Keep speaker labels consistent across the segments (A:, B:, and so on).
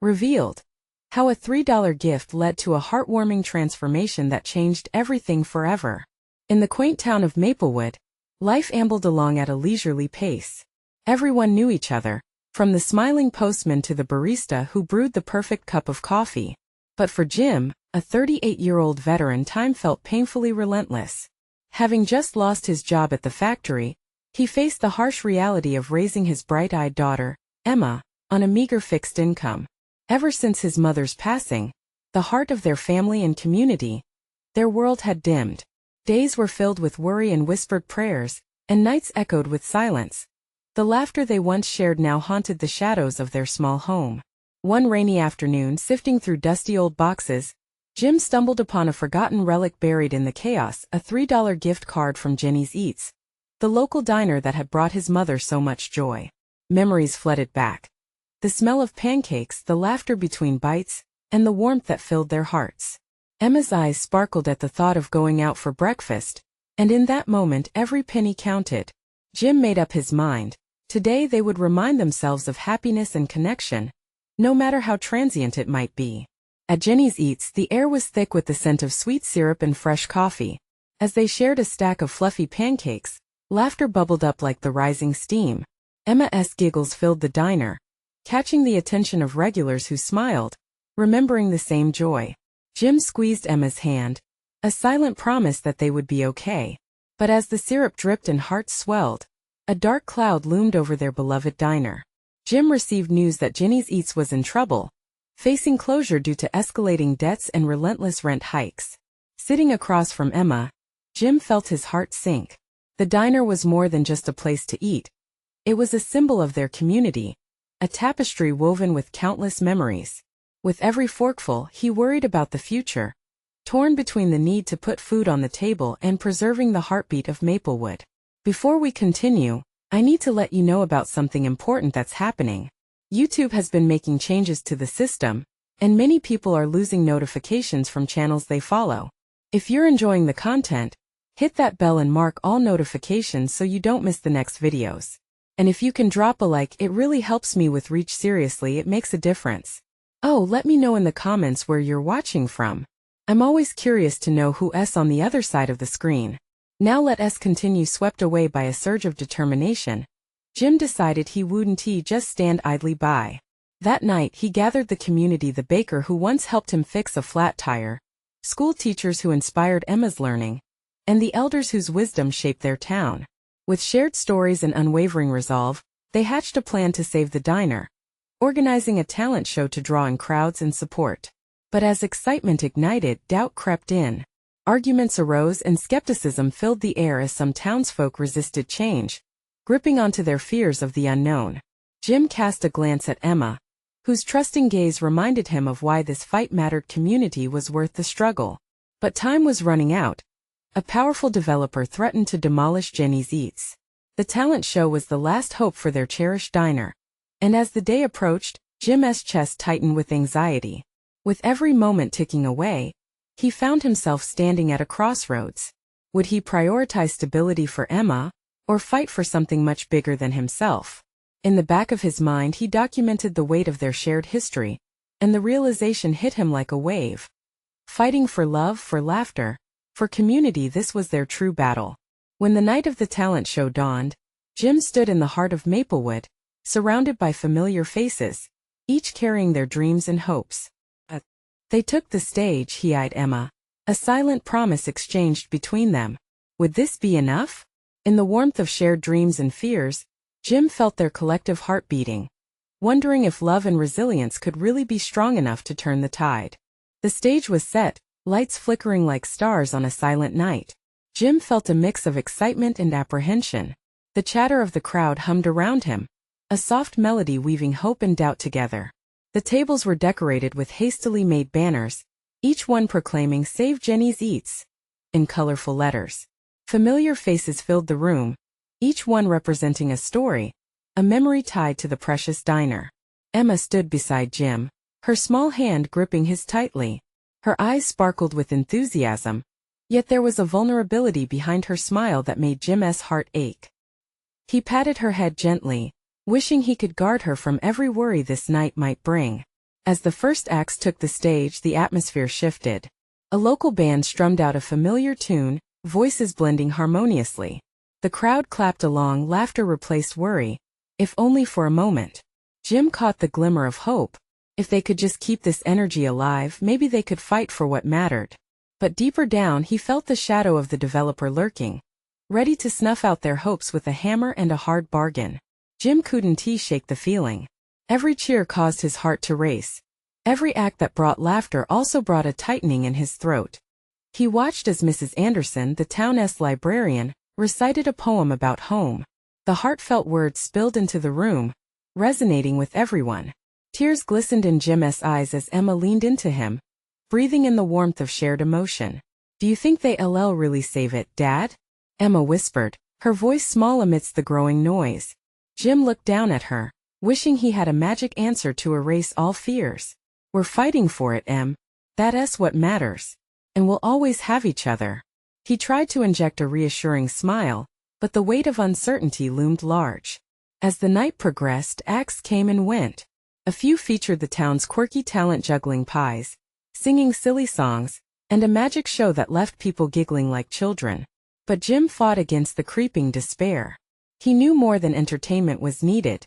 A: Revealed. How a $3 gift led to a heartwarming transformation that changed everything forever. In the quaint town of Maplewood, life ambled along at a leisurely pace. Everyone knew each other, from the smiling postman to the barista who brewed the perfect cup of coffee. But for Jim, a 38-year-old veteran, time felt painfully relentless. Having just lost his job at the factory, he faced the harsh reality of raising his bright-eyed daughter, Emma, on a meager fixed income. Ever since his mother's passing, the heart of their family and community, their world had dimmed. Days were filled with worry and whispered prayers, and nights echoed with silence. The laughter they once shared now haunted the shadows of their small home. One rainy afternoon, sifting through dusty old boxes, Jim stumbled upon a forgotten relic buried in the chaos, a $3 gift card from Jenny's Eats, the local diner that had brought his mother so much joy. Memories flooded back. The smell of pancakes, the laughter between bites, and the warmth that filled their hearts. Emma's eyes sparkled at the thought of going out for breakfast, and in that moment every penny counted. Jim made up his mind. Today they would remind themselves of happiness and connection, no matter how transient it might be. At Jenny's Eats, the air was thick with the scent of sweet syrup and fresh coffee. As they shared a stack of fluffy pancakes, laughter bubbled up like the rising steam. Emma's giggles filled the diner, catching the attention of regulars who smiled, remembering the same joy. Jim squeezed Emma's hand, a silent promise that they would be okay. But as the syrup dripped and hearts swelled, a dark cloud loomed over their beloved diner. Jim received news that Jenny's Eats was in trouble, facing closure due to escalating debts and relentless rent hikes. Sitting across from Emma, Jim felt his heart sink. The diner was more than just a place to eat. It was a symbol of their community, a tapestry woven with countless memories. With every forkful, he worried about the future, torn between the need to put food on the table and preserving the heartbeat of Maplewood. Before we continue, I need to let you know about something important that's happening. YouTube has been making changes to the system, and many people are losing notifications from channels they follow. If you're enjoying the content, hit that bell and mark all notifications so you don't miss the next videos. And if you can drop a like, it really helps me with reach. Seriously, it makes a difference. Oh, let me know in the comments where you're watching from. I'm always curious to know who's on the other side of the screen. Now let us continue. Swept away by a surge of determination, Jim decided he wouldn't just stand idly by. That night he gathered the community, the baker who once helped him fix a flat tire, school teachers who inspired Emma's learning, and the elders whose wisdom shaped their town. With shared stories and unwavering resolve, they hatched a plan to save the diner, organizing a talent show to draw in crowds and support. But as excitement ignited, doubt crept in. Arguments arose and skepticism filled the air as some townsfolk resisted change, gripping onto their fears of the unknown. Jim cast a glance at Emma, whose trusting gaze reminded him of why this fight mattered. Community was worth the struggle. But time was running out. A powerful developer threatened to demolish Jenny's Eats. The talent show was the last hope for their cherished diner. And as the day approached, Jim's chest tightened with anxiety. With every moment ticking away, he found himself standing at a crossroads. Would he prioritize stability for Emma, or fight for something much bigger than himself? In the back of his mind he documented the weight of their shared history, and the realization hit him like a wave. Fighting for love, for laughter, for community, this was their true battle. When the night of the talent show dawned, Jim stood in the heart of Maplewood, surrounded by familiar faces, each carrying their dreams and hopes. They took the stage. He eyed Emma, a silent promise exchanged between them. Would this be enough? In the warmth of shared dreams and fears, Jim felt their collective heart beating, wondering if love and resilience could really be strong enough to turn the tide. The stage was set, lights flickering like stars on a silent night. Jim felt a mix of excitement and apprehension. The chatter of the crowd hummed around him, a soft melody weaving hope and doubt together. The tables were decorated with hastily made banners, each one proclaiming "Save Jenny's Eats" in colorful letters. Familiar faces filled the room, each one representing a story, a memory tied to the precious diner. Emma stood beside Jim, her small hand gripping his tightly. Her eyes sparkled with enthusiasm, yet there was a vulnerability behind her smile that made Jim's heart ache. He patted her head gently, wishing he could guard her from every worry this night might bring. As the first acts took the stage, the atmosphere shifted. A local band strummed out a familiar tune, voices blending harmoniously. The crowd clapped along, laughter replaced worry, if only for a moment. Jim caught the glimmer of hope. If they could just keep this energy alive, maybe they could fight for what mattered. But deeper down, he felt the shadow of the developer lurking, ready to snuff out their hopes with a hammer and a hard bargain. Jim couldn't shake the feeling. Every cheer caused his heart to race. Every act that brought laughter also brought a tightening in his throat. He watched as Mrs. Anderson, the town's librarian, recited a poem about home. The heartfelt words spilled into the room, resonating with everyone. Tears glistened in Jim's eyes as Emma leaned into him, breathing in the warmth of shared emotion. "Do you think they'll really save it, Dad?" Emma whispered, her voice small amidst the growing noise. Jim looked down at her, wishing he had a magic answer to erase all fears. "We're fighting for it, Em. That's what matters. And we'll always have each other." He tried to inject a reassuring smile, but the weight of uncertainty loomed large. As the night progressed, acts came and went. A few featured the town's quirky talent juggling pies, singing silly songs, and a magic show that left people giggling like children. But Jim fought against the creeping despair. He knew more than entertainment was needed.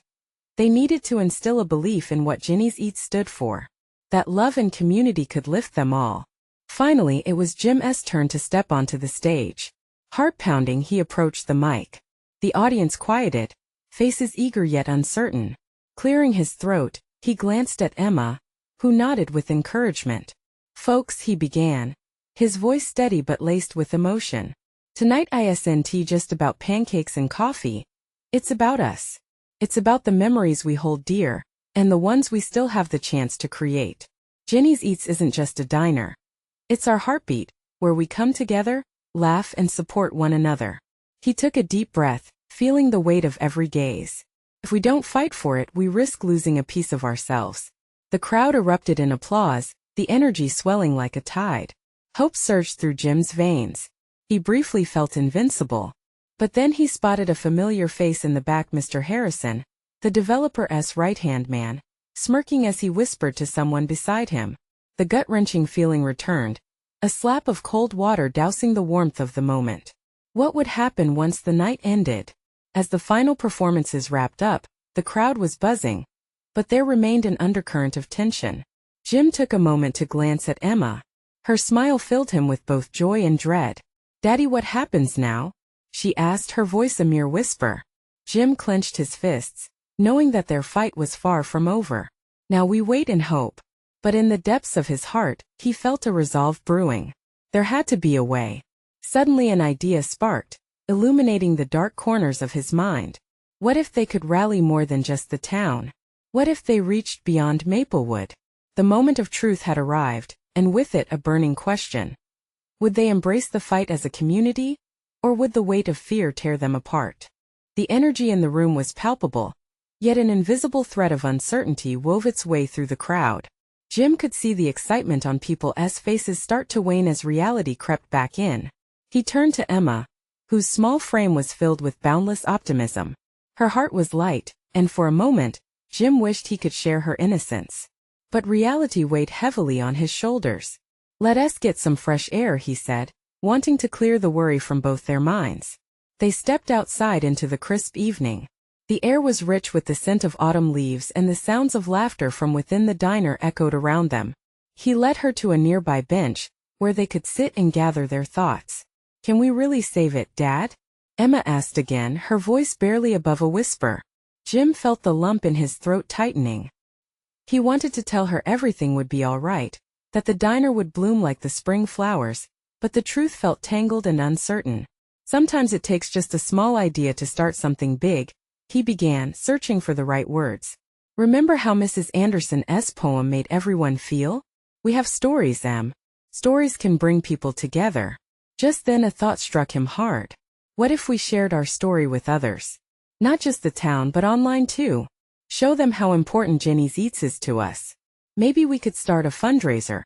A: They needed to instill a belief in what Ginny's Eats stood for. That love and community could lift them all. Finally, it was Jim's turn to step onto the stage. Heart-pounding, he approached the mic. The audience quieted, faces eager yet uncertain. Clearing his throat, he glanced at Emma, who nodded with encouragement. "Folks," he began, his voice steady but laced with emotion. "Tonight isn't just about pancakes and coffee. It's about us. It's about the memories we hold dear, and the ones we still have the chance to create. Ginny's Eats isn't just a diner. It's our heartbeat, where we come together, laugh and support one another." He took a deep breath, feeling the weight of every gaze. "If we don't fight for it, we risk losing a piece of ourselves." The crowd erupted in applause, the energy swelling like a tide. Hope surged through Jim's veins. He briefly felt invincible. But then he spotted a familiar face in the back, Mr. Harrison, the developer's right-hand man, smirking as he whispered to someone beside him. The gut-wrenching feeling returned, a slap of cold water dousing the warmth of the moment. What would happen once the night ended? As the final performances wrapped up, the crowd was buzzing, but there remained an undercurrent of tension. Jim took a moment to glance at Emma. Her smile filled him with both joy and dread. "Daddy, what happens now?" she asked, her voice a mere whisper. Jim clenched his fists, knowing that their fight was far from over. Now we wait and hope. But in the depths of his heart, he felt a resolve brewing. There had to be a way. Suddenly an idea sparked, illuminating the dark corners of his mind. What if they could rally more than just the town? What if they reached beyond Maplewood? The moment of truth had arrived, and with it a burning question. Would they embrace the fight as a community, or would the weight of fear tear them apart? The energy in the room was palpable, yet an invisible thread of uncertainty wove its way through the crowd. Jim could see the excitement on people's faces start to wane as reality crept back in. He turned to Emma, whose small frame was filled with boundless optimism. Her heart was light, and for a moment, Jim wished he could share her innocence. But reality weighed heavily on his shoulders. "Let us get some fresh air," he said, wanting to clear the worry from both their minds. They stepped outside into the crisp evening. The air was rich with the scent of autumn leaves, and the sounds of laughter from within the diner echoed around them. He led her to a nearby bench, where they could sit and gather their thoughts. "Can we really save it, Dad?" Emma asked again, her voice barely above a whisper. Jim felt the lump in his throat tightening. He wanted to tell her everything would be all right, that the diner would bloom like the spring flowers, but the truth felt tangled and uncertain. "Sometimes it takes just a small idea to start something big," he began, searching for the right words. "Remember how Mrs. Anderson's poem made everyone feel? We have stories, Em. Stories can bring people together." Just then a thought struck him hard. What if we shared our story with others? Not just the town but online too. Show them how important Ginny's Eats is to us. Maybe we could start a fundraiser.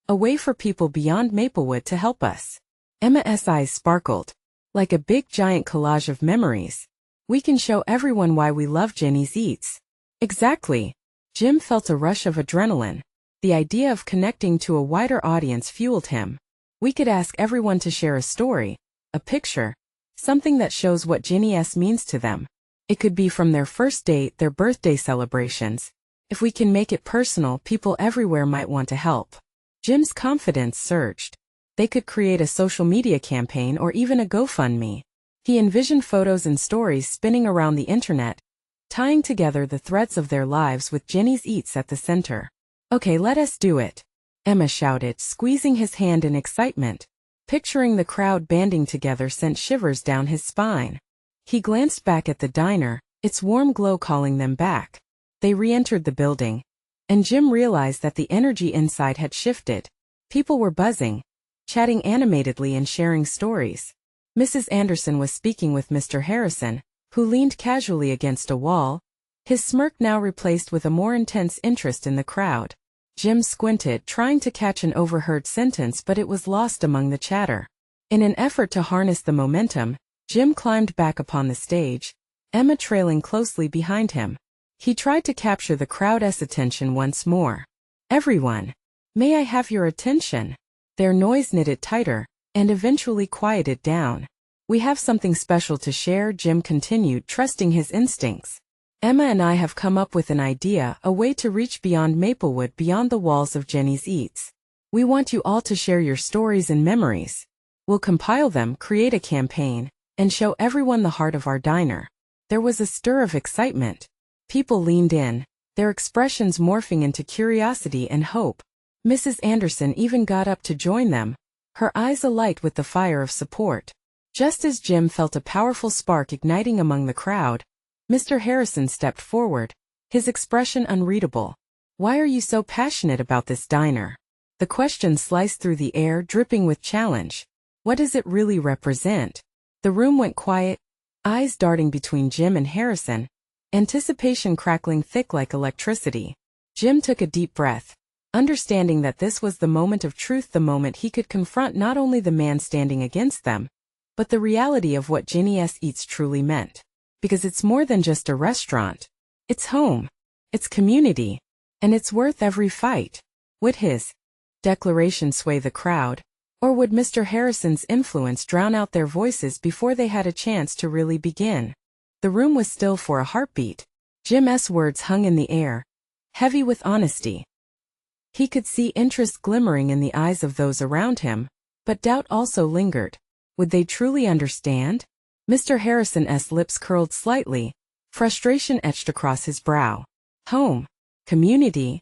A: A way for people beyond Maplewood to help us. Emma's eyes sparkled, like a big giant collage of memories. "We can show everyone why we love Ginny's Eats." "Exactly." Jim felt a rush of adrenaline. The idea of connecting to a wider audience fueled him. We could ask everyone to share a story, a picture, something that shows what Ginny S means to them. It could be from their first date, their birthday celebrations. If we can make it personal, people everywhere might want to help. Jim's confidence surged. They could create a social media campaign or even a GoFundMe. He envisioned photos and stories spinning around the internet, tying together the threads of their lives with Ginny's Eats at the center. "Okay, let us do it," Emma shouted, squeezing his hand in excitement. Picturing the crowd banding together sent shivers down his spine. He glanced back at the diner, its warm glow calling them back. They re-entered the building, and Jim realized that the energy inside had shifted. People were buzzing, chatting animatedly and sharing stories. Mrs. Anderson was speaking with Mr. Harrison, who leaned casually against a wall, his smirk now replaced with a more intense interest in the crowd. Jim squinted, trying to catch an overheard sentence, but it was lost among the chatter. In an effort to harness the momentum, Jim climbed back upon the stage, Emma trailing closely behind him. He tried to capture the crowd's attention once more. "Everyone, may I have your attention?" Their noise knitted tighter, and eventually quieted down. "We have something special to share," Jim continued, trusting his instincts. "Emma and I have come up with an idea, a way to reach beyond Maplewood, beyond the walls of Jenny's Eats. We want you all to share your stories and memories. We'll compile them, create a campaign, and show everyone the heart of our diner." There was a stir of excitement. People leaned in, their expressions morphing into curiosity and hope. Mrs. Anderson even got up to join them, her eyes alight with the fire of support. Just as Jim felt a powerful spark igniting among the crowd, Mr. Harrison stepped forward, his expression unreadable. "Why are you so passionate about this diner?" The question sliced through the air, dripping with challenge. "What does it really represent?" The room went quiet, eyes darting between Jim and Harrison, anticipation crackling thick like electricity. Jim took a deep breath, understanding that this was the moment of truth, the moment he could confront not only the man standing against them, but the reality of what Ginny's Eats truly meant. Because it's more than just a restaurant. It's home. It's community. And it's worth every fight. Would his declaration sway the crowd? Or would Mr. Harrison's influence drown out their voices before they had a chance to really begin? The room was still for a heartbeat. Jim's words hung in the air, heavy with honesty. He could see interest glimmering in the eyes of those around him, but doubt also lingered. Would they truly understand? Mr. Harrison's lips curled slightly, frustration etched across his brow. "Home. Community,"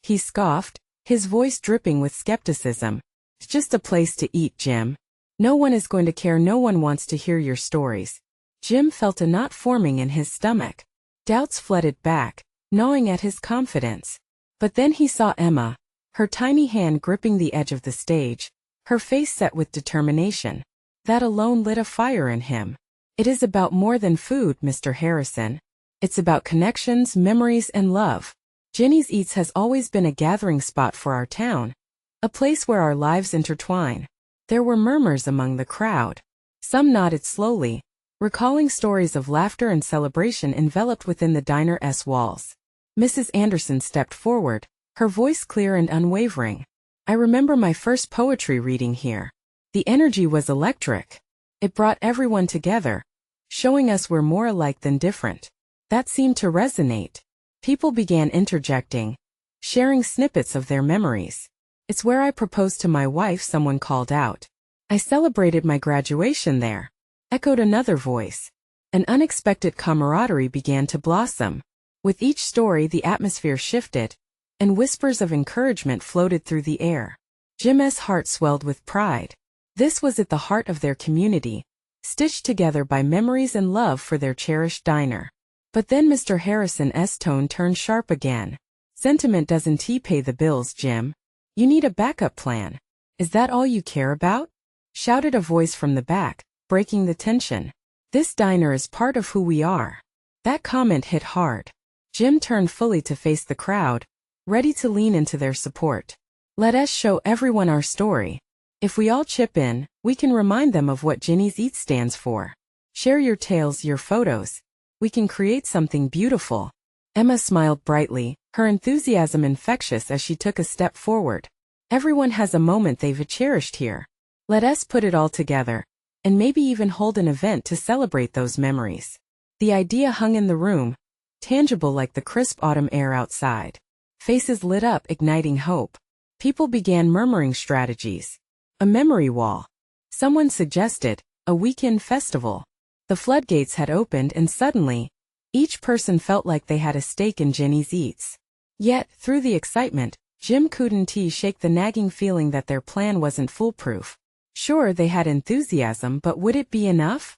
A: he scoffed, his voice dripping with skepticism. "It's just a place to eat, Jim. No one is going to care, no one wants to hear your stories." Jim felt a knot forming in his stomach. Doubts flooded back, gnawing at his confidence. But then he saw Emma, her tiny hand gripping the edge of the stage, her face set with determination. That alone lit a fire in him. "It is about more than food, Mr. Harrison. It's about connections, memories, and love. Ginny's Eats has always been a gathering spot for our town, a place where our lives intertwine." There were murmurs among the crowd. Some nodded slowly, recalling stories of laughter and celebration enveloped within the diner's walls. Mrs. Anderson stepped forward, her voice clear and unwavering. "I remember my first poetry reading here. The energy was electric. It brought everyone together, showing us we're more alike than different." That seemed to resonate. People began interjecting, sharing snippets of their memories. "It's where I proposed to my wife," someone called out. "I celebrated my graduation there," echoed another voice. An unexpected camaraderie began to blossom. With each story, the atmosphere shifted, and whispers of encouragement floated through the air. Jim's heart swelled with pride. This was at the heart of their community, stitched together by memories and love for their cherished diner. But then Mr. Harrison's tone turned sharp again. "Sentiment doesn't pay the bills, Jim. You need a backup plan. Is that all you care about?" shouted a voice from the back, breaking the tension. "This diner is part of who we are." That comment hit hard. Jim turned fully to face the crowd, ready to lean into their support. "Let us show everyone our story. If we all chip in, we can remind them of what Ginny's Eats stands for. Share your tales, your photos. We can create something beautiful." Emma smiled brightly, her enthusiasm infectious as she took a step forward. Everyone has a moment they've cherished here. Let us put it all together, and maybe even hold an event to celebrate those memories. The idea hung in the room, tangible like the crisp autumn air outside. Faces lit up, igniting hope. People began murmuring strategies. A memory wall. Someone suggested a weekend festival. The floodgates had opened and suddenly, each person felt like they had a stake in Jenny's eats. Yet, through the excitement, Jim couldn't shake the nagging feeling that their plan wasn't foolproof. Sure, they had enthusiasm, but would it be enough?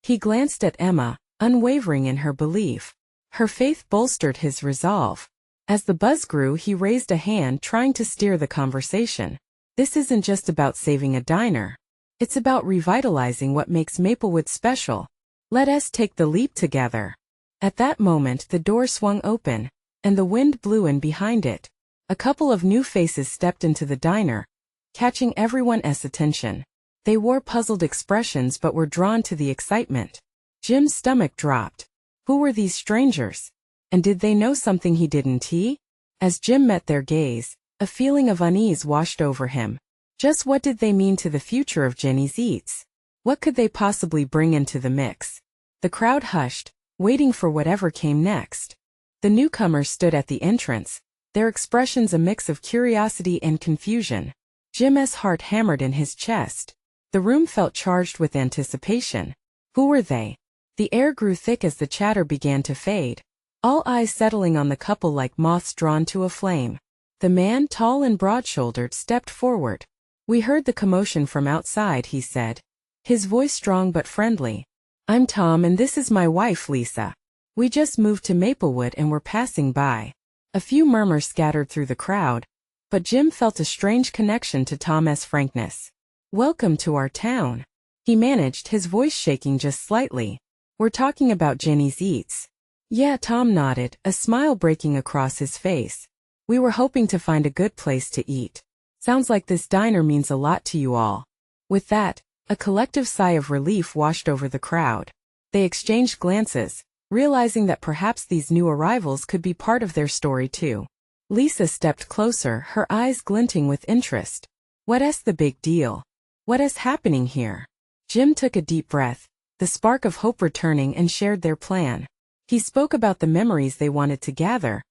A: He glanced at Emma, unwavering in her belief. Her faith bolstered his resolve. As the buzz grew, he raised a hand, trying to steer the conversation. This isn't just about saving a diner. It's about revitalizing what makes Maplewood special. Let us take the leap together. At that moment, the door swung open, and the wind blew in behind it. A couple of new faces stepped into the diner, catching everyone's attention. They wore puzzled expressions but were drawn to the excitement. Jim's stomach dropped. Who were these strangers? And did they know something he didn't? As Jim met their gaze, a feeling of unease washed over him. Just what did they mean to the future of Jenny's Eats? What could they possibly bring into the mix? The crowd hushed, waiting for whatever came next. The newcomers stood at the entrance, their expressions a mix of curiosity and confusion. Jim's heart hammered in his chest. The room felt charged with anticipation. Who were they? The air grew thick as the chatter began to fade, all eyes settling on the couple like moths drawn to a flame. The man, tall and broad-shouldered, stepped forward. We heard the commotion from outside, he said, his voice strong but friendly. I'm Tom and this is my wife Lisa. We just moved to Maplewood and were passing by. A few murmurs scattered through the crowd, but Jim felt a strange connection to Tom's frankness. Welcome to our town, he managed, his voice shaking just slightly. We're talking about Jenny's Eats. Yeah, Tom nodded, a smile breaking across his face. We were hoping to find a good place to eat. Sounds like this diner means a lot to you all. With that, a collective sigh of relief washed over the crowd. They exchanged glances, realizing that perhaps these new arrivals could be part of their story too. Lisa stepped closer, her eyes glinting with interest. What's the big deal? What's happening here? Jim took a deep breath, the spark of hope returning, and shared their plan. He spoke about the memories they wanted to gather,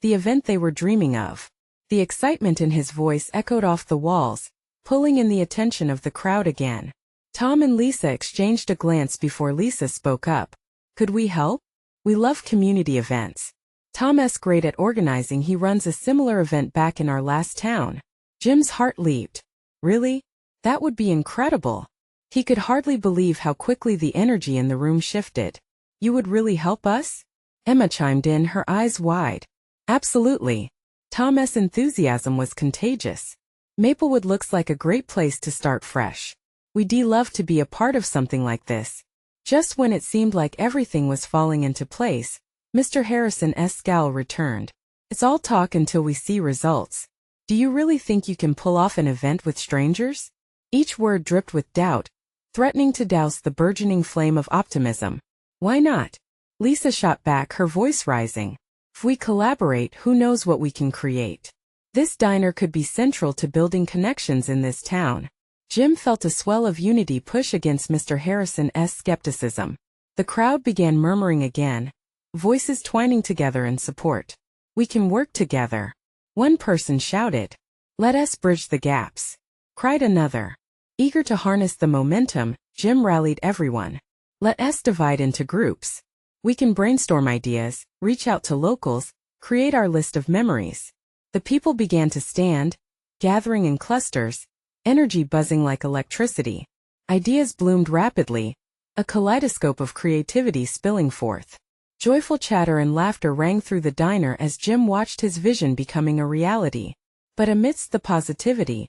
A: the event they were dreaming of. The excitement in his voice echoed off the walls, pulling in the attention of the crowd again. Tom and Lisa exchanged a glance before Lisa spoke up. Could we help? We love community events. Tom's great at organizing, he runs a similar event back in our last town. Jim's heart leaped. Really? That would be incredible. He could hardly believe how quickly the energy in the room shifted. You would really help us? Emma chimed in, her eyes wide. Absolutely. Tom's enthusiasm was contagious. Maplewood looks like a great place to start fresh. We'd love to be a part of something like this. Just when it seemed like everything was falling into place, Mr. Harrison's scowl returned. It's all talk until we see results. Do you really think you can pull off an event with strangers? Each word dripped with doubt, threatening to douse the burgeoning flame of optimism. Why not? Lisa shot back, her voice rising. If we collaborate, who knows what we can create? This diner could be central to building connections in this town. Jim felt a swell of unity push against Mr. Harrison's skepticism. The crowd began murmuring again, voices twining together in support. We can work together. One person shouted. Let us bridge the gaps. Cried another. Eager to harness the momentum, Jim rallied everyone. Let us divide into groups. We can brainstorm ideas, reach out to locals, create our list of memories. The people began to stand, gathering in clusters, energy buzzing like electricity. Ideas bloomed rapidly, a kaleidoscope of creativity spilling forth. Joyful chatter and laughter rang through the diner as Jim watched his vision becoming a reality. But amidst the positivity,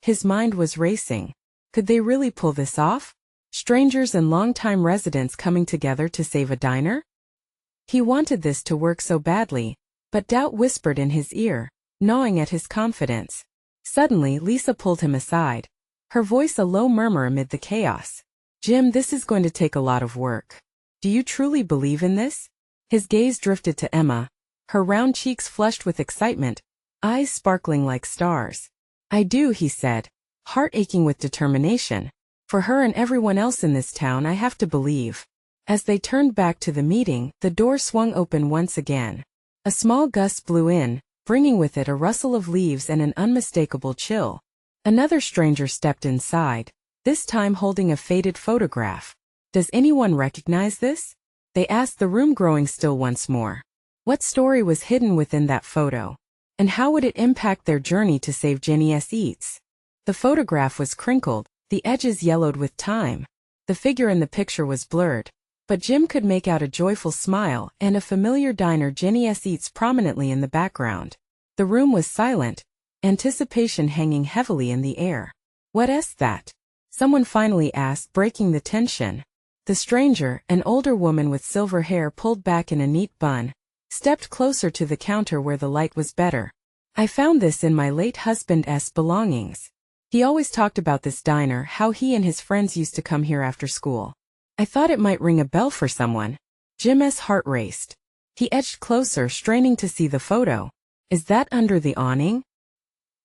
A: his mind was racing. Could they really pull this off? Strangers and longtime residents coming together to save a diner? He wanted this to work so badly, but doubt whispered in his ear, gnawing at his confidence. Suddenly, Lisa pulled him aside, her voice a low murmur amid the chaos. Jim, this is going to take a lot of work. Do you truly believe in this? His gaze drifted to Emma, her round cheeks flushed with excitement, eyes sparkling like stars. "I do," he said, heart aching with determination. "For her and everyone else in this town I have to believe." As they turned back to the meeting, the door swung open once again. A small gust blew in, bringing with it a rustle of leaves and an unmistakable chill. Another stranger stepped inside, this time holding a faded photograph. "Does anyone recognize this?" they asked, the room growing still once more. What story was hidden within that photo? And how would it impact their journey to save Jenny S. Eats? The photograph was crinkled, the edges yellowed with time. The figure in the picture was blurred, but Jim could make out a joyful smile and a familiar diner Jenny S. Eats prominently in the background. The room was silent, anticipation hanging heavily in the air. "What's that?" someone finally asked, breaking the tension. The stranger, an older woman with silver hair pulled back in a neat bun, stepped closer to the counter where the light was better. "I found this in my late husband's belongings. He always talked about this diner, how he and his friends used to come here after school. I thought it might ring a bell for someone." Jim's heart raced. He edged closer, straining to see the photo. "Is that under the awning?"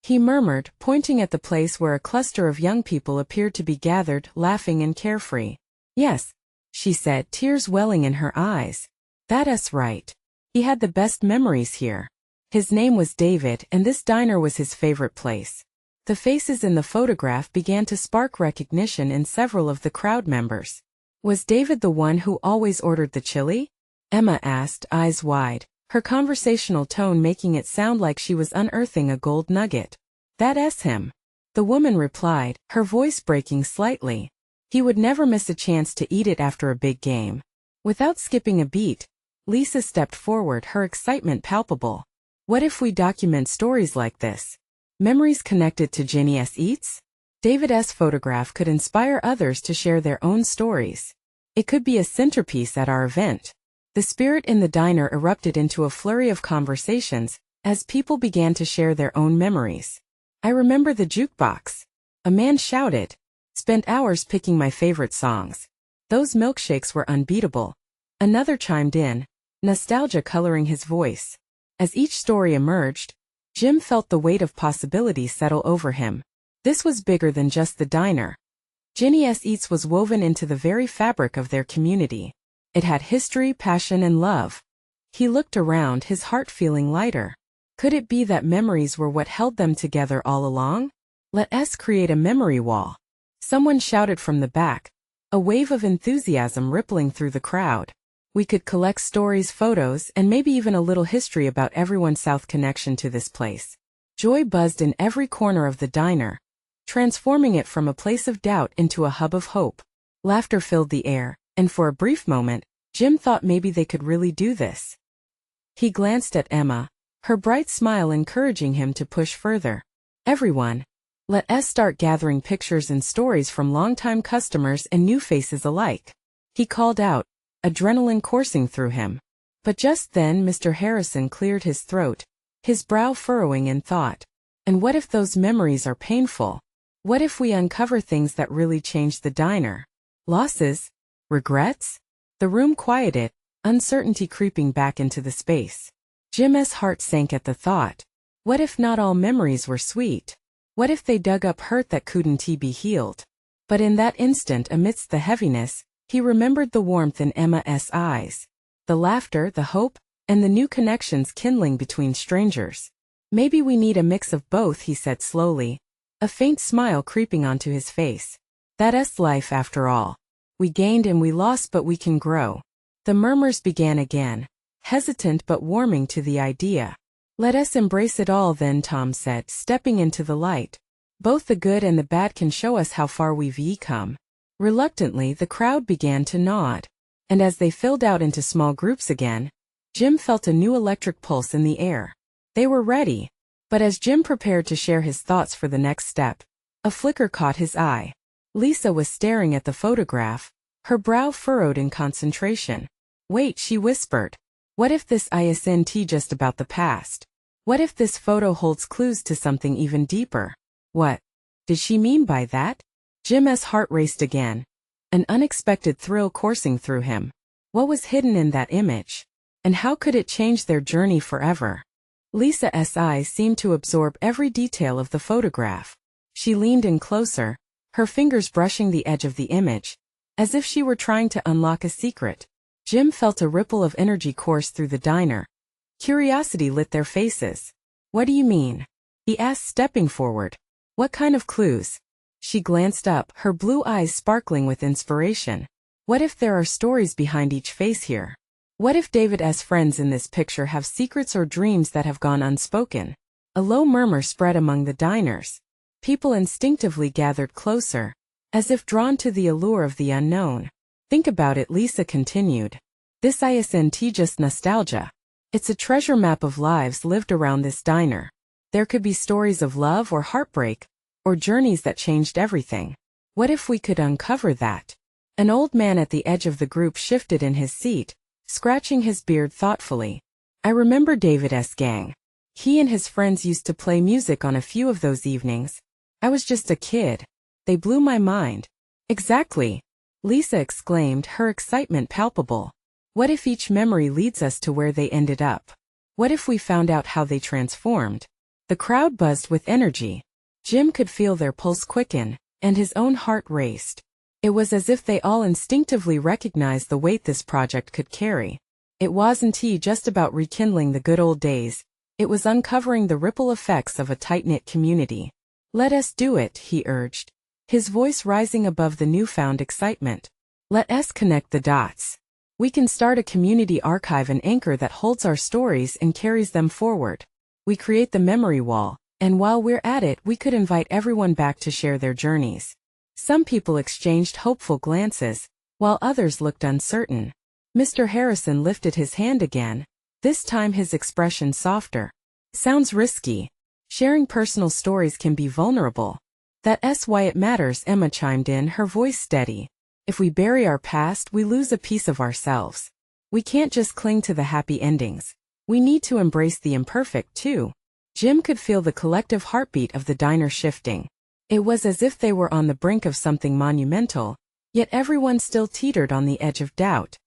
A: he murmured, pointing at the place where a cluster of young people appeared to be gathered, laughing and carefree. "Yes," she said, tears welling in her eyes. "That's right. He had the best memories here. His name was David, and this diner was his favorite place." The faces in the photograph began to spark recognition in several of the crowd members. "Was David the one who always ordered the chili?" Emma asked, eyes wide, her conversational tone making it sound like she was unearthing a gold nugget. "That's him," the woman replied, her voice breaking slightly. "He would never miss a chance to eat it after a big game." Without skipping a beat, Lisa stepped forward, her excitement palpable. "What if we document stories like this? Memories connected to Jenny S. Eats? David's photograph could inspire others to share their own stories. It could be a centerpiece at our event." The spirit in the diner erupted into a flurry of conversations as people began to share their own memories. "I remember the jukebox," a man shouted. "Spent hours picking my favorite songs. Those milkshakes were unbeatable." Another chimed in, nostalgia coloring his voice. As each story emerged, Jim felt the weight of possibility settle over him. This was bigger than just the diner. Jenny S. Eats was woven into the very fabric of their community. It had history, passion, and love. He looked around, his heart feeling lighter. Could it be that memories were what held them together all along? "Let's create a memory wall," someone shouted from the back, a wave of enthusiasm rippling through the crowd. "We could collect stories, photos, and maybe even a little history about everyone's South connection to this place." Joy buzzed in every corner of the diner, transforming it from a place of doubt into a hub of hope. Laughter filled the air, and for a brief moment, Jim thought maybe they could really do this. He glanced at Emma, her bright smile encouraging him to push further. "Everyone, let's start gathering pictures and stories from longtime customers and new faces alike," he called out, adrenaline coursing through him. But just then Mr. Harrison cleared his throat, his brow furrowing in thought. "And what if those memories are painful? What if we uncover things that really changed the diner? Losses? Regrets?" The room quieted, uncertainty creeping back into the space. Jim's heart sank at the thought. What if not all memories were sweet? What if they dug up hurt that couldn't be healed? But in that instant, amidst the heaviness, he remembered the warmth in Emma's eyes, the laughter, the hope, and the new connections kindling between strangers. "Maybe we need a mix of both," he said slowly, a faint smile creeping onto his face. "That's life after all. We gained and we lost, but we can grow." The murmurs began again, hesitant but warming to the idea. "Let us embrace it all then," Tom said, stepping into the light. "Both the good and the bad can show us how far we've come." Reluctantly, the crowd began to nod, and as they filled out into small groups again, Jim felt a new electric pulse in the air. They were ready, but as Jim prepared to share his thoughts for the next step, a flicker caught his eye. Lisa was staring at the photograph, her brow furrowed in concentration. "Wait," she whispered. "What if this isn't just about the past? What if this photo holds clues to something even deeper?" What did she mean by that? Jim's heart raced again, an unexpected thrill coursing through him. What was hidden in that image? And how could it change their journey forever? Lisa's eyes seemed to absorb every detail of the photograph. She leaned in closer, her fingers brushing the edge of the image, as if she were trying to unlock a secret. Jim felt a ripple of energy course through the diner. Curiosity lit their faces. "What do you mean?" he asked, stepping forward. "What kind of clues?" She glanced up, her blue eyes sparkling with inspiration. "What if there are stories behind each face here? What if David's friends in this picture have secrets or dreams that have gone unspoken?" A low murmur spread among the diners. People instinctively gathered closer, as if drawn to the allure of the unknown. "Think about it," Lisa continued. "This isn't just nostalgia. It's a treasure map of lives lived around this diner. There could be stories of love or heartbreak, or journeys that changed everything. What if we could uncover that?" An old man at the edge of the group shifted in his seat, scratching his beard thoughtfully. "I remember David's gang. He and his friends used to play music on a few of those evenings. I was just a kid. They blew my mind." "Exactly," Lisa exclaimed, her excitement palpable. "What if each memory leads us to where they ended up? What if we found out how they transformed?" The crowd buzzed with energy. Jim could feel their pulse quicken, and his own heart raced. It was as if they all instinctively recognized the weight this project could carry. It wasn't just about rekindling the good old days, it was uncovering the ripple effects of a tight-knit community. "Let us do it," he urged, his voice rising above the newfound excitement. "Let us connect the dots. We can start a community archive, an anchor that holds our stories and carries them forward. We create the memory wall, and while we're at it, we could invite everyone back to share their journeys." Some people exchanged hopeful glances, while others looked uncertain. Mr. Harrison lifted his hand again, this time his expression softer. "Sounds risky. Sharing personal stories can be vulnerable." "That's why it matters," Emma chimed in, her voice steady. "If we bury our past, we lose a piece of ourselves. We can't just cling to the happy endings. We need to embrace the imperfect, too." Jim could feel the collective heartbeat of the diner shifting. It was as if they were on the brink of something monumental, yet everyone still teetered on the edge of doubt.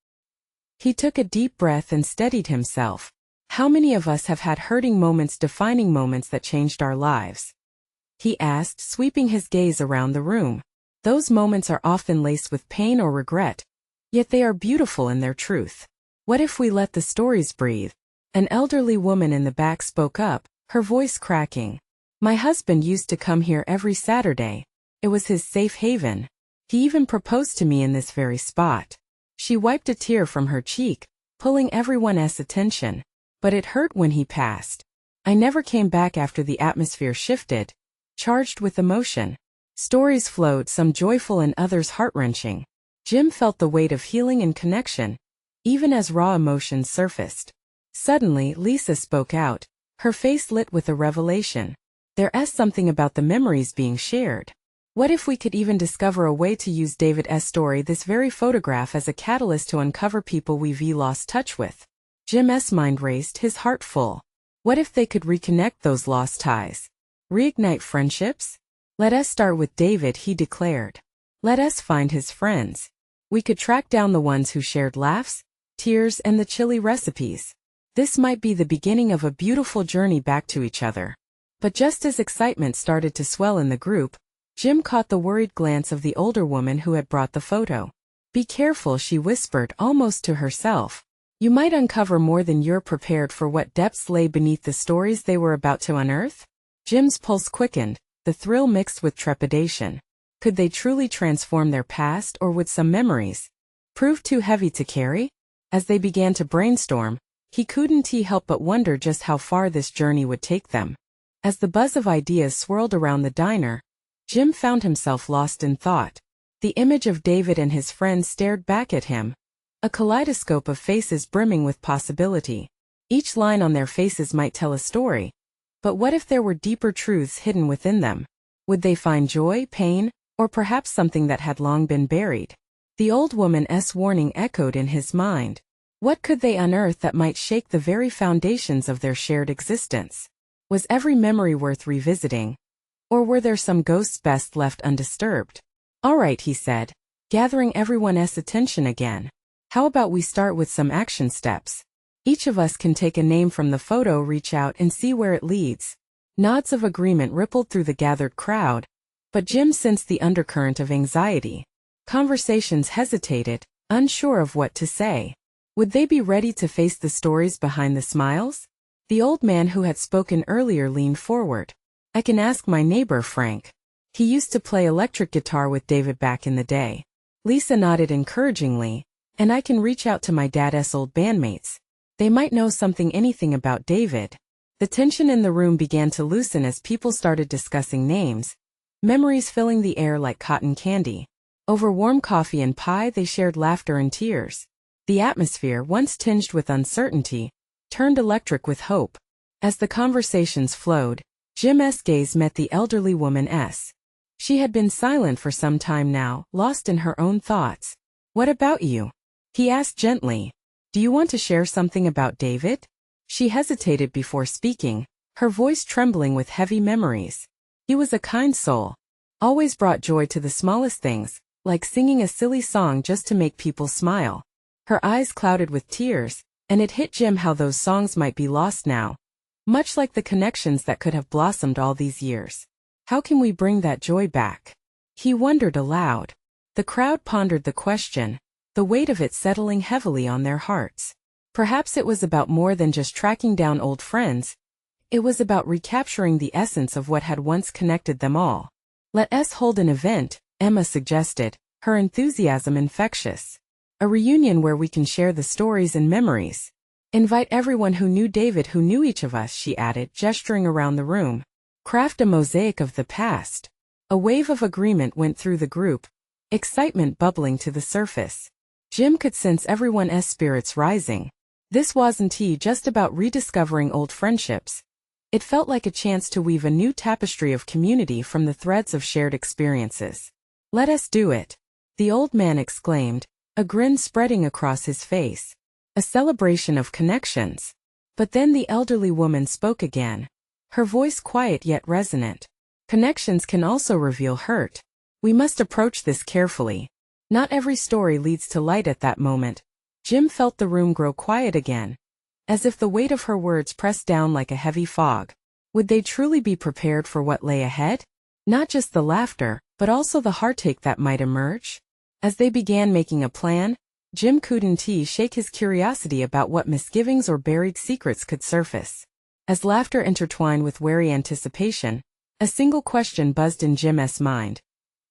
A: He took a deep breath and steadied himself. "How many of us have had hurting moments, defining moments that changed our lives?" he asked, sweeping his gaze around the room. "Those moments are often laced with pain or regret, yet they are beautiful in their truth. What if we let the stories breathe?" An elderly woman in the back spoke up, her voice cracking. "My husband used to come here every Saturday. It was his safe haven. He even proposed to me in this very spot." She wiped a tear from her cheek, pulling everyone's attention. "But it hurt when he passed. I never came back." After the atmosphere shifted, charged with emotion. Stories flowed, some joyful and others heart-wrenching. Jim felt the weight of healing and connection, even as raw emotions surfaced. Suddenly, Lisa spoke out, her face lit with a revelation. "There's something about the memories being shared. What if we could even discover a way to use David's story, this very photograph, as a catalyst to uncover people we've lost touch with?" Jim's mind raced, his heart full. What if they could reconnect those lost ties? Reignite friendships? "Let us start with David," he declared. "Let us find his friends. We could track down the ones who shared laughs, tears, and the chili recipes. This might be the beginning of a beautiful journey back to each other." But just as excitement started to swell in the group, Jim caught the worried glance of the older woman who had brought the photo. "Be careful," she whispered, almost to herself. "You might uncover more than you're prepared for." What depths lay beneath the stories they were about to unearth? Jim's pulse quickened, the thrill mixed with trepidation. Could they truly transform their past, or would some memories prove too heavy to carry? As they began to brainstorm, he couldn't help but wonder just how far this journey would take them. As the buzz of ideas swirled around the diner, Jim found himself lost in thought. The image of David and his friends stared back at him, a kaleidoscope of faces brimming with possibility. Each line on their faces might tell a story. But what if there were deeper truths hidden within them? Would they find joy, pain, or perhaps something that had long been buried? The old woman's warning echoed in his mind. What could they unearth that might shake the very foundations of their shared existence? Was every memory worth revisiting? Or were there some ghosts best left undisturbed? "All right," he said, gathering everyone's attention again. "How about we start with some action steps? Each of us can take a name from the photo, reach out and see where it leads. Nods of agreement rippled through the gathered crowd, but Jim sensed the undercurrent of anxiety. Conversations hesitated, unsure of what to say. Would they be ready to face the stories behind the smiles? The old man who had spoken earlier leaned forward. I can ask my neighbor Frank. He used to play electric guitar with David back in the day. Lisa nodded encouragingly. And I can reach out to my dad's old bandmates. They might know anything about David. The tension in the room began to loosen as people started discussing names, memories filling the air like cotton candy. Over warm coffee and pie they shared laughter and tears. The atmosphere, once tinged with uncertainty, turned electric with hope. As the conversations flowed, Jim's gaze met the elderly woman's. She had been silent for some time now, lost in her own thoughts. What about you? He asked gently. Do you want to share something about David? She hesitated before speaking, her voice trembling with heavy memories. He was a kind soul. Always brought joy to the smallest things, like singing a silly song just to make people smile. Her eyes clouded with tears, and it hit Jim how those songs might be lost now. Much like the connections that could have blossomed all these years. How can we bring that joy back? He wondered aloud. The crowd pondered the question, the weight of it settling heavily on their hearts. Perhaps it was about more than just tracking down old friends. It was about recapturing the essence of what had once connected them all. Let us hold an event, Emma suggested, her enthusiasm infectious. A reunion where we can share the stories and memories. Invite everyone who knew David, who knew each of us, she added, gesturing around the room. Craft a mosaic of the past. A wave of agreement went through the group, excitement bubbling to the surface. Jim could sense everyone's spirits rising. This wasn't just about rediscovering old friendships. It felt like a chance to weave a new tapestry of community from the threads of shared experiences. Let us do it, the old man exclaimed, a grin spreading across his face. A celebration of connections. But then the elderly woman spoke again. Her voice quiet yet resonant. Connections can also reveal hurt. We must approach this carefully. Not every story leads to light at that moment. Jim felt the room grow quiet again, as if the weight of her words pressed down like a heavy fog. Would they truly be prepared for what lay ahead? Not just the laughter, but also the heartache that might emerge? As they began making a plan, Jim couldn't shake his curiosity about what misgivings or buried secrets could surface. As laughter intertwined with wary anticipation, a single question buzzed in Jim's mind.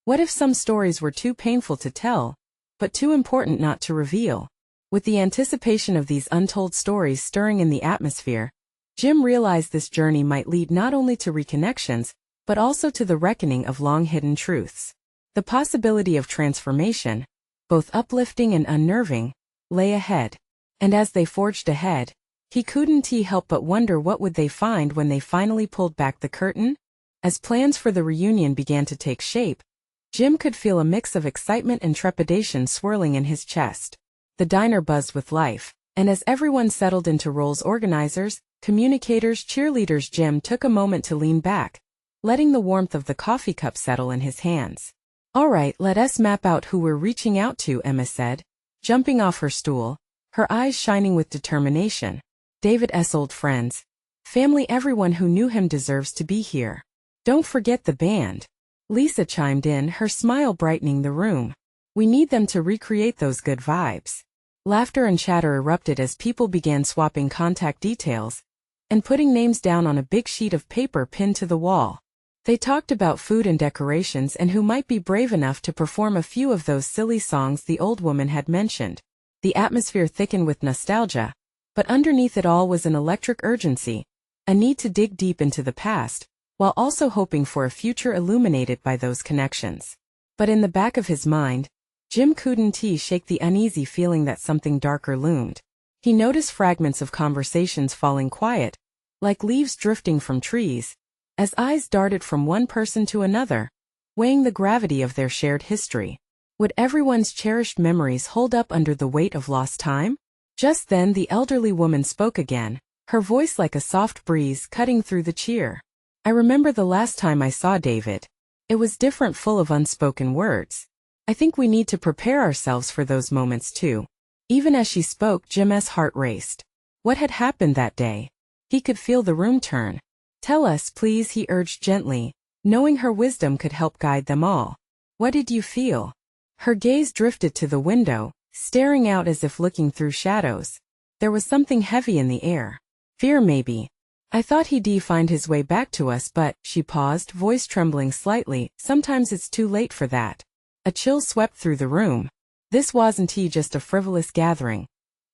A: What if some stories were too painful to tell, but too important not to reveal? With the anticipation of these untold stories stirring in the atmosphere, Jim realized this journey might lead not only to reconnections, but also to the reckoning of long-hidden truths. The possibility of transformation, both uplifting and unnerving, lay ahead. And as they forged ahead, he couldn't help but wonder what would they find when they finally pulled back the curtain? As plans for the reunion began to take shape, Jim could feel a mix of excitement and trepidation swirling in his chest. The diner buzzed with life, and as everyone settled into roles, organizers, communicators, cheerleaders, Jim took a moment to lean back, letting the warmth of the coffee cup settle in his hands. All right, let us map out who we're reaching out to, Emma said, jumping off her stool, her eyes shining with determination. David's old friends, family, everyone who knew him deserves to be here. Don't forget the band. Lisa chimed in, her smile brightening the room. We need them to recreate those good vibes. Laughter and chatter erupted as people began swapping contact details and putting names down on a big sheet of paper pinned to the wall. They talked about food and decorations and who might be brave enough to perform a few of those silly songs the old woman had mentioned. The atmosphere thickened with nostalgia, but underneath it all was an electric urgency, a need to dig deep into the past, while also hoping for a future illuminated by those connections. But in the back of his mind, Jim couldn't shake the uneasy feeling that something darker loomed. He noticed fragments of conversations falling quiet, like leaves drifting from trees, as eyes darted from one person to another, weighing the gravity of their shared history. Would everyone's cherished memories hold up under the weight of lost time? Just then the elderly woman spoke again, her voice like a soft breeze cutting through the cheer. I remember the last time I saw David. It was different, full of unspoken words. I think we need to prepare ourselves for those moments too. Even as she spoke, Jim's heart raced. What had happened that day? He could feel the room turn. Tell us, please, he urged gently, knowing her wisdom could help guide them all. What did you feel? Her gaze drifted to the window, staring out as if looking through shadows. There was something heavy in the air. Fear, maybe. I thought he'd find his way back to us, but, she paused, voice trembling slightly, sometimes it's too late for that. A chill swept through the room. This wasn't just a frivolous gathering.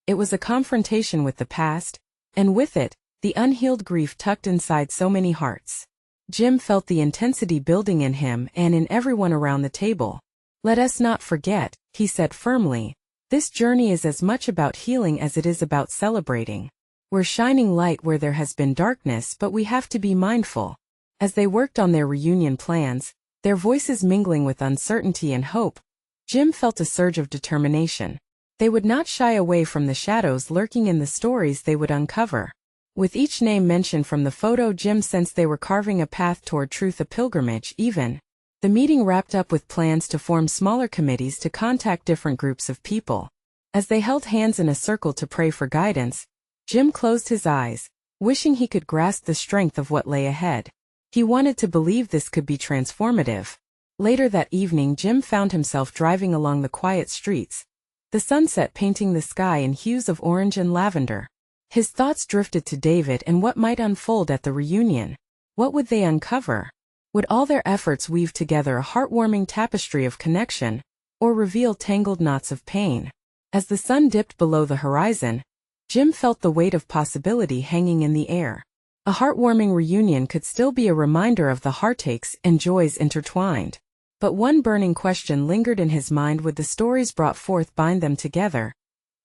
A: It was a confrontation with the past, and with it, the unhealed grief tucked inside so many hearts. Jim felt the intensity building in him and in everyone around the table. Let us not forget, he said firmly, this journey is as much about healing as it is about celebrating. We're shining light where there has been darkness, but we have to be mindful. As they worked on their reunion plans, their voices mingling with uncertainty and hope, Jim felt a surge of determination. They would not shy away from the shadows lurking in the stories they would uncover. With each name mentioned from the photo, Jim sensed they were carving a path toward truth, a pilgrimage, even. The meeting wrapped up with plans to form smaller committees to contact different groups of people. As they held hands in a circle to pray for guidance, Jim closed his eyes, wishing he could grasp the strength of what lay ahead. He wanted to believe this could be transformative. Later that evening, Jim found himself driving along the quiet streets, the sunset painting the sky in hues of orange and lavender. His thoughts drifted to David and what might unfold at the reunion. What would they uncover? Would all their efforts weave together a heartwarming tapestry of connection, or reveal tangled knots of pain? As the sun dipped below the horizon, Jim felt the weight of possibility hanging in the air. A heartwarming reunion could still be a reminder of the heartaches and joys intertwined. But one burning question lingered in his mind: would the stories brought forth bind them together,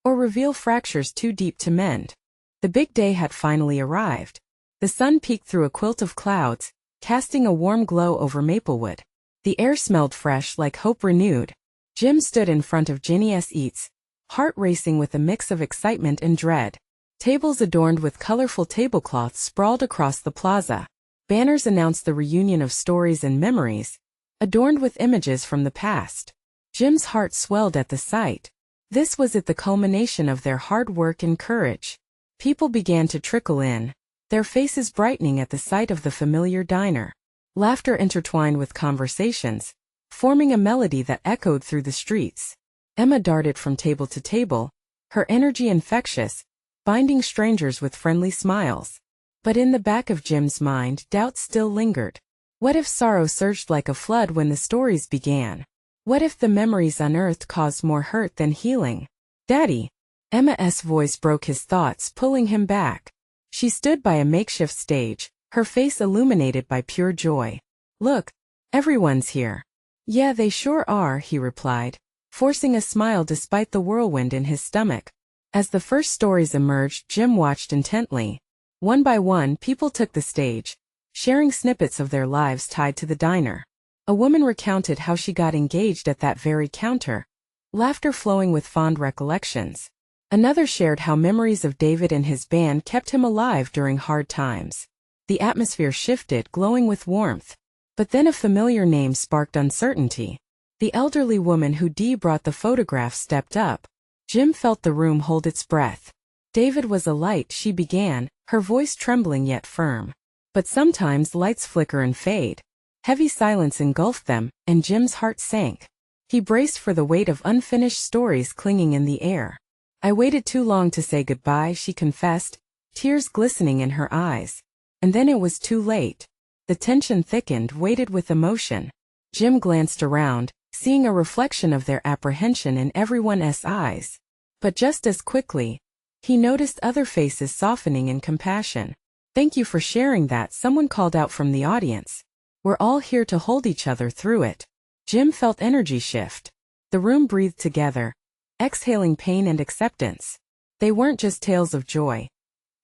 A: or reveal fractures too deep to mend? The big day had finally arrived. The sun peeked through a quilt of clouds, casting a warm glow over Maplewood. The air smelled fresh, like hope renewed. Jim stood in front of Ginny's Eats, heart racing with a mix of excitement and dread. Tables adorned with colorful tablecloths sprawled across the plaza. Banners announced the reunion of stories and memories, adorned with images from the past. Jim's heart swelled at the sight. This was the culmination of their hard work and courage. People began to trickle in, their faces brightening at the sight of the familiar diner. Laughter intertwined with conversations, forming a melody that echoed through the streets. Emma darted from table to table, her energy infectious, binding strangers with friendly smiles. But in the back of Jim's mind, doubt still lingered. What if sorrow surged like a flood when the stories began? What if the memories unearthed caused more hurt than healing? Daddy! Emma's voice broke his thoughts, pulling him back. She stood by a makeshift stage, her face illuminated by pure joy. Look, everyone's here. Yeah, they sure are, he replied, forcing a smile despite the whirlwind in his stomach. As the first stories emerged, Jim watched intently. One by one, people took the stage, sharing snippets of their lives tied to the diner. A woman recounted how she got engaged at that very counter, laughter flowing with fond recollections. Another shared how memories of David and his band kept him alive during hard times. The atmosphere shifted, glowing with warmth. But then a familiar name sparked uncertainty. The elderly woman who brought the photograph stepped up. Jim felt the room hold its breath. David was a light, she began, her voice trembling yet firm. But sometimes lights flicker and fade. Heavy silence engulfed them, and Jim's heart sank. He braced for the weight of unfinished stories clinging in the air. I waited too long to say goodbye, she confessed, tears glistening in her eyes. And then it was too late. The tension thickened, weighted with emotion. Jim glanced around, seeing a reflection of their apprehension in everyone's eyes. But just as quickly, he noticed other faces softening in compassion. Thank you for sharing that, someone called out from the audience. We're all here to hold each other through it. Jim felt energy shift. The room breathed together, exhaling pain and acceptance. They weren't just tales of joy.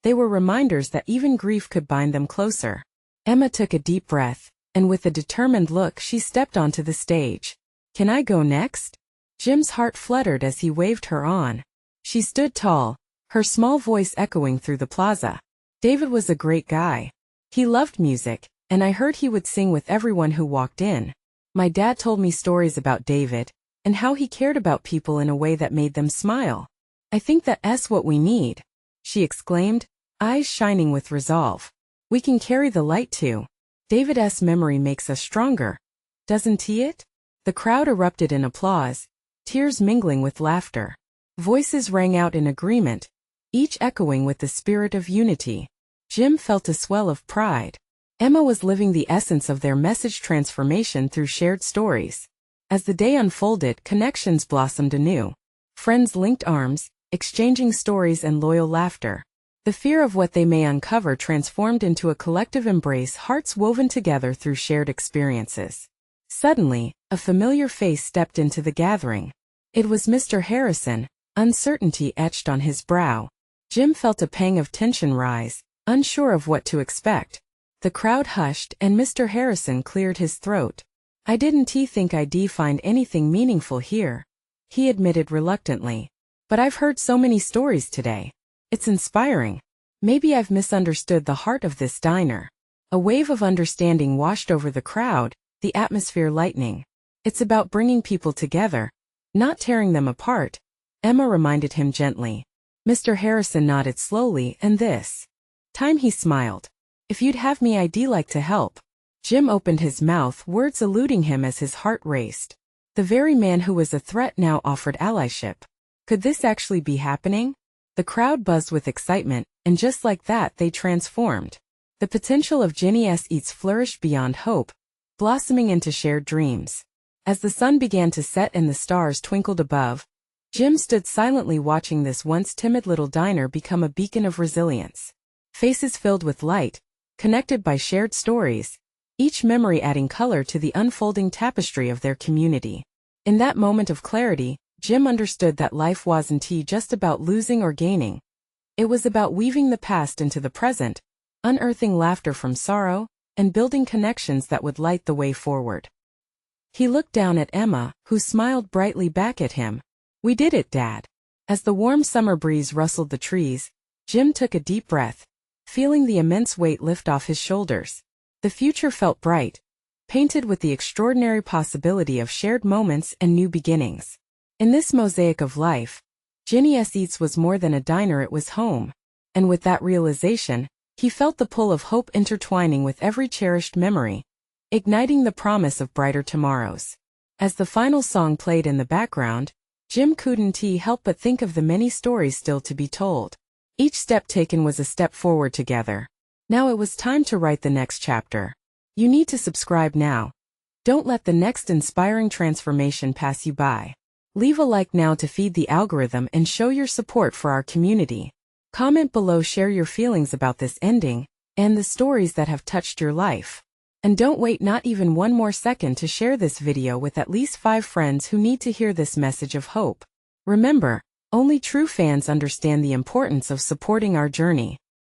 A: They were reminders that even grief could bind them closer. Emma took a deep breath, and with a determined look she stepped onto the stage. Can I go next? Jim's heart fluttered as he waved her on. She stood tall, her small voice echoing through the plaza. David was a great guy. He loved music, and I heard he would sing with everyone who walked in. My dad told me stories about David, and how he cared about people in a way that made them smile. I think that's what we need. she exclaimed, eyes shining with resolve. We can carry the light too. David's memory makes us stronger, doesn't it? The crowd erupted in applause, tears mingling with laughter. Voices rang out in agreement, each echoing with the spirit of unity. Jim felt a swell of pride. Emma was living the essence of their message transformation through shared stories. As the day unfolded, connections blossomed anew. Friends linked arms, exchanging stories and loyal laughter. The fear of what they may uncover transformed into a collective embrace, hearts woven together through shared experiences. Suddenly, a familiar face stepped into the gathering. It was Mr. Harrison, uncertainty etched on his brow. Jim felt a pang of tension rise, unsure of what to expect. The crowd hushed and Mr. Harrison cleared his throat. I didn't think I'd find anything meaningful here, he admitted reluctantly. But I've heard so many stories today. It's inspiring. Maybe I've misunderstood the heart of this diner. A wave of understanding washed over the crowd, the atmosphere lightening. It's about bringing people together, not tearing them apart, Emma reminded him gently. Mr. Harrison nodded slowly, and this time he smiled. If you'd have me, I'd like to help. Jim opened his mouth, words eluding him as his heart raced. The very man who was a threat now offered allyship. Could this actually be happening? The crowd buzzed with excitement, and just like that they transformed. The potential of Jenny's Eats flourished beyond hope, blossoming into shared dreams. As the sun began to set and the stars twinkled above, Jim stood silently watching this once timid little diner become a beacon of resilience. Faces filled with light, connected by shared stories, each memory adding color to the unfolding tapestry of their community. In that moment of clarity, Jim understood that life wasn't just about losing or gaining. It was about weaving the past into the present, unearthing laughter from sorrow, and building connections that would light the way forward. He looked down at Emma, who smiled brightly back at him. We did it, Dad. As the warm summer breeze rustled the trees, Jim took a deep breath, feeling the immense weight lift off his shoulders. The future felt bright, painted with the extraordinary possibility of shared moments and new beginnings. In this mosaic of life, Jenny's Eats was more than a diner, it was home. And with that realization, he felt the pull of hope intertwining with every cherished memory, igniting the promise of brighter tomorrows. As the final song played in the background, Jim couldn't help but think of the many stories still to be told. Each step taken was a step forward together. Now it was time to write the next chapter. You need to subscribe now. Don't let the next inspiring transformation pass you by. Leave a like now to feed the algorithm and show your support for our community. Comment below, share your feelings about this ending, and the stories that have touched your life. And don't wait not even one more second to share this video with at least 5 friends who need to hear this message of hope. Remember, only true fans understand the importance of supporting our journey.